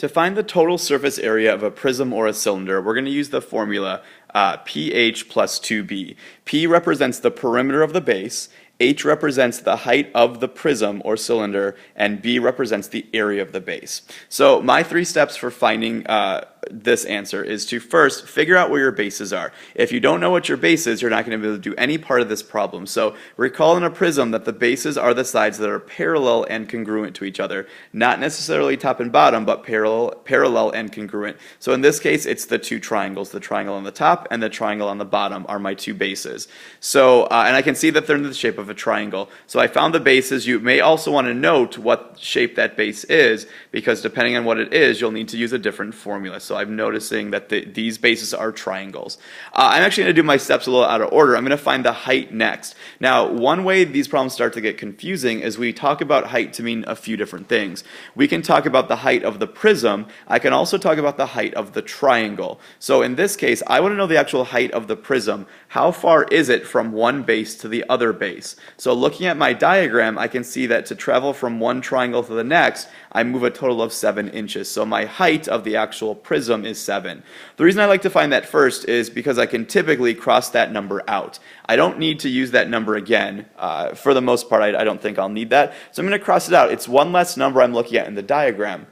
To find the total surface area of a prism or a cylinder, we're going to use the formula pH plus 2b. P represents the perimeter of the base, H represents the height of the prism or cylinder, and B represents the area of the base. So my 3 steps for finding this answer is to first figure out where your bases are. If you don't know what your base is, you're not going to be able to do any part of this problem. So recall in a prism that the bases are the sides that are parallel and congruent to each other. Not necessarily top and bottom, but parallel and congruent. So in this case, it's the 2 triangles. The triangle on the top and the triangle on the bottom are my 2 bases. So, and I can see that they're in the shape of a triangle. So I found the bases. You may also want to note what shape that base is, because depending on what it is, you'll need to use a different formula. So I'm noticing that these bases are triangles. I'm actually going to do my steps a little out of order. I'm going to find the height next. Now, one way these problems start to get confusing is we talk about height to mean a few different things. We can talk about the height of the prism. I can also talk about the height of the triangle. So in this case, I want to know the actual height of the prism. How far is it from one base to the other base? So looking at my diagram, I can see that to travel from one triangle to the next, I move a total of 7 inches. So my height of the actual prism is 7. The reason I like to find that first is because I can typically cross that number out. I don't need to use that number again. For the most part, I don't think I'll need that. So I'm going to cross it out. It's one less number I'm looking at in the diagram.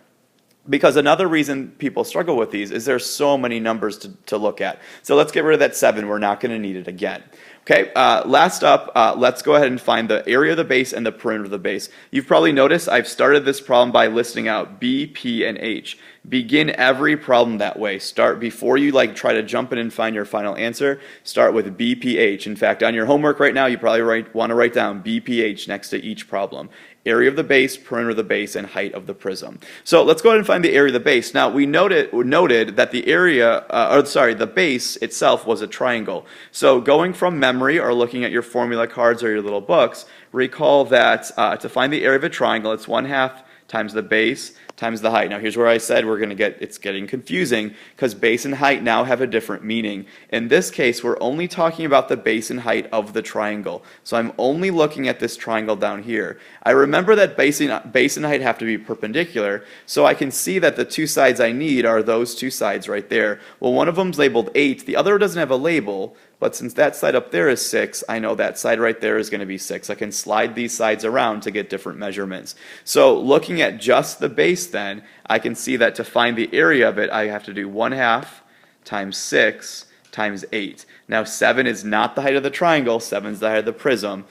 Because another reason people struggle with these is there's so many numbers to look at. So let's get rid of that 7. We're not going to need it again. Okay, last up, let's go ahead and find the area of the base and the perimeter of the base. You've probably noticed I've started this problem by listing out B, P, and H. Begin every problem that way. Start before you try to jump in and find your final answer. Start with B, P, H. In fact, on your homework right now, you probably want to write down B, P, H next to each problem. Area of the base, perimeter of the base, and height of the prism. So let's go ahead and find the area of the base. Now we noted that the area, the base itself was a triangle. So going from memory or looking at your formula cards or your little books, recall that to find the area of a triangle, it's 1/2 times the base times the height. Now here's where I said it's getting confusing because base and height now have a different meaning. In this case, we're only talking about the base and height of the triangle. So I'm only looking at this triangle down here. I remember that base and height have to be perpendicular, so I can see that the 2 sides I need are those 2 sides right there. Well, one of them's labeled 8, the other doesn't have a label, but since that side up there is 6, I know that side right there is going to be 6. I can slide these sides around to get different measurements. So looking at just the base then, I can see that to find the area of it, I have to do 1/2 times 6 times 8. Now 7 is not the height of the triangle, 7 is the height of the prism.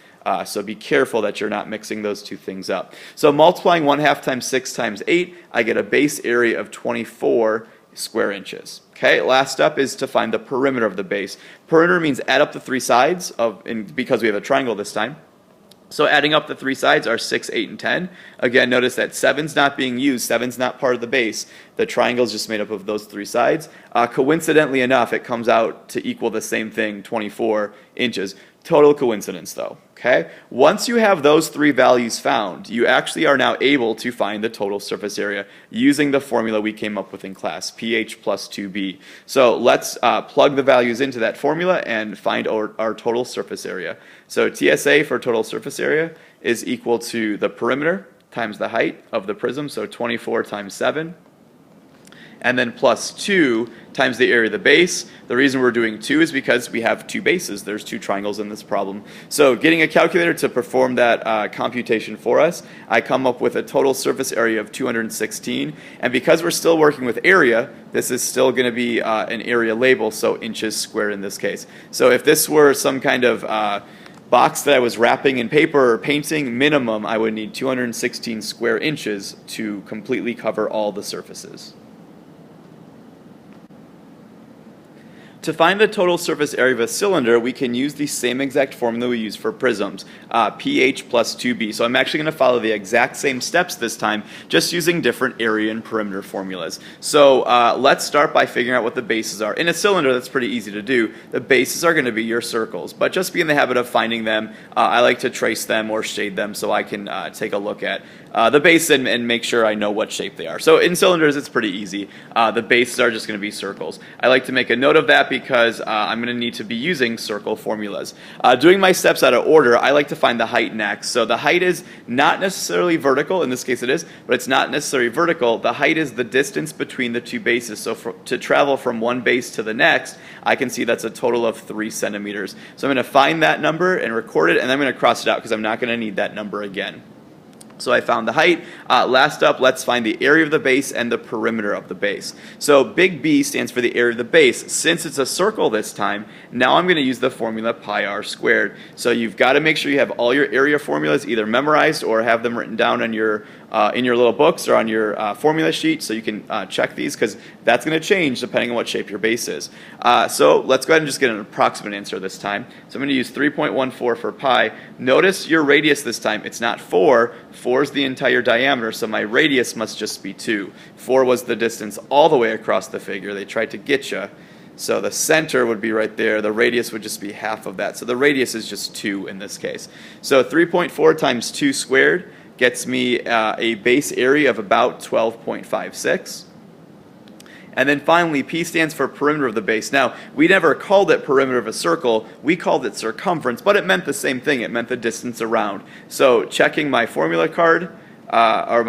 So be careful that you're not mixing those 2 things up. So multiplying 1/2 times 6 times 8, I get a base area of 24 square inches. Okay, last up is to find the perimeter of the base. Perimeter means add up the 3 sides because we have a triangle this time. So adding up the 3 sides are 6, 8, and 10. Again, notice that 7's not being used. 7's not part of the base. The triangle is just made up of those 3 sides. Coincidentally enough, it comes out to equal the same thing, 24 inches. Total coincidence though. Okay? Once you have those 3 values found, you actually are now able to find the total surface area using the formula we came up with in class, pH plus 2b. So let's plug the values into that formula and find our total surface area. So TSA for total surface area is equal to the perimeter times the height of the prism, so 24 times 7. And then plus 2 times the area of the base. The reason we're doing 2 is because we have 2 bases. There's 2 triangles in this problem. So getting a calculator to perform that computation for us, I come up with a total surface area of 216. And because we're still working with area, this is still going to be an area label, so inches squared in this case. So if this were some kind of box that I was wrapping in paper or painting, minimum I would need 216 square inches to completely cover all the surfaces. To find the total surface area of a cylinder, we can use the same exact formula we use for prisms, pH plus 2b. So I'm actually going to follow the exact same steps this time, just using different area and perimeter formulas. So let's start by figuring out what the bases are. In a cylinder, that's pretty easy to do. The bases are going to be your circles, but just be in the habit of finding them. I like to trace them or shade them so I can take a look at the base and make sure I know what shape they are. So in cylinders, it's pretty easy. The bases are just going to be circles. I like to make a note of that that because I'm going to need to be using circle formulas. Doing my steps out of order, I like to find the height next. So the height is not necessarily vertical, in this case it is, but it's not necessarily vertical. The height is the distance between the two bases. So to travel from one base to the next, I can see that's a total of 3 centimeters. So I'm going to find that number and record it, and I'm going to cross it out because I'm not going to need that number again. So I found the height. Last up, let's find the area of the base and the perimeter of the base. So big B stands for the area of the base. Since it's a circle this time, now I'm going to use the formula pi r squared. So you've got to make sure you have all your area formulas either memorized or have them written down on your in your little books or on your formula sheet, so you can check these, because that's going to change depending on what shape your base is. So let's go ahead and just get an approximate answer this time. So I'm going to use 3.14 for pi. Notice your radius this time. It's not 4. 4 is the entire diameter, so my radius must just be 2. 4 was the distance all the way across the figure. They tried to get you. So the center would be right there. The radius would just be half of that. So the radius is just 2 in this case. So 3.4 times 2 squared gets me a base area of about 12.56. And then finally, P stands for perimeter of the base. Now, we never called it perimeter of a circle. We called it circumference, but it meant the same thing. It meant the distance around. So checking my formula card, or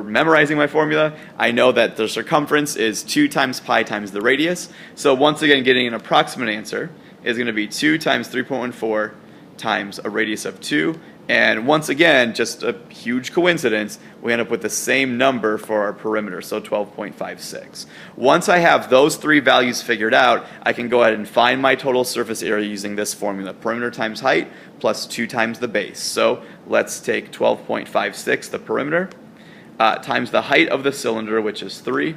memorizing my formula, I know that the circumference is 2 times pi times the radius. So once again, getting an approximate answer is going to be 2 times 3.14 times a radius of 2. And once again, just a huge coincidence, we end up with the same number for our perimeter, so 12.56. Once I have those 3 values figured out, I can go ahead and find my total surface area using this formula, perimeter times height plus 2 times the base. So let's take 12.56, the perimeter, times the height of the cylinder, which is 3.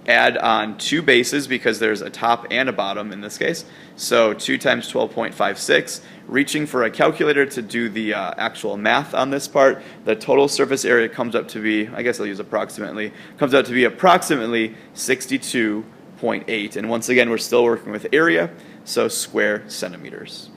Add on 2 bases because there's a top and a bottom in this case. So 2 times 12.56. Reaching for a calculator to do the actual math on this part, the total surface area comes up to be, I guess I'll use approximately, comes out to be approximately 62.8. And once again, we're still working with area, so square centimeters.